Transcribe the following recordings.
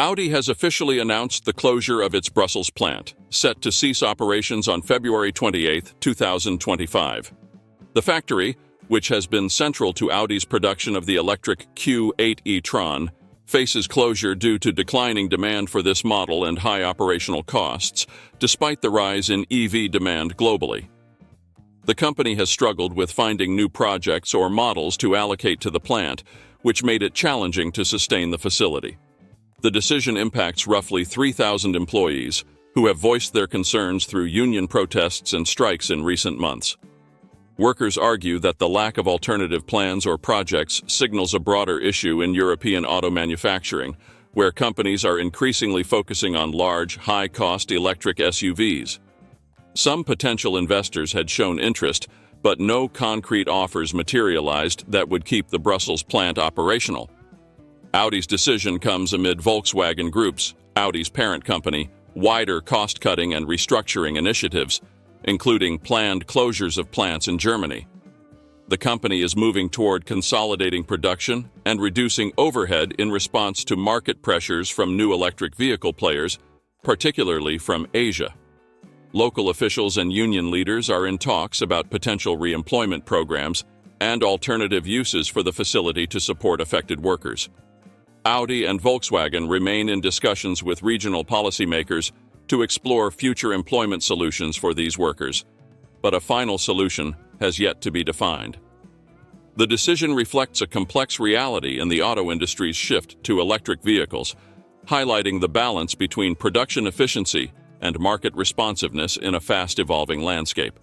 Audi has officially announced the closure of its Brussels plant, set to cease operations on February 28, 2025. The factory, which has been central to Audi's production of the electric Q8 e-tron, faces closure due to declining demand for this model and high operational costs, despite the rise in EV demand globally. The company has struggled with finding new projects or models to allocate to the plant, which made it challenging to sustain the facility. The decision impacts roughly 3,000 employees, who have voiced their concerns through union protests and strikes in recent months. Workers argue that the lack of alternative plans or projects signals a broader issue in European auto manufacturing, where companies are increasingly focusing on large, high-cost electric SUVs. Some potential investors had shown interest, but no concrete offers materialized that would keep the Brussels plant operational. Audi's decision comes amid Volkswagen Group's, Audi's parent company, wider cost-cutting and restructuring initiatives, including planned closures of plants in Germany. The company is moving toward consolidating production and reducing overhead in response to market pressures from new electric vehicle players, particularly from Asia. Local officials and union leaders are in talks about potential re-employment programs and alternative uses for the facility to support affected workers. Audi and Volkswagen remain in discussions with regional policymakers to explore future employment solutions for these workers, but a final solution has yet to be defined. The decision reflects a complex reality in the auto industry's shift to electric vehicles, highlighting the balance between production efficiency and market responsiveness in a fast-evolving landscape.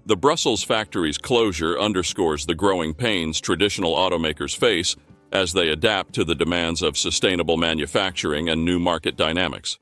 The Brussels factory's closure underscores the growing pains traditional automakers face as they adapt to the demands of sustainable manufacturing and new market dynamics.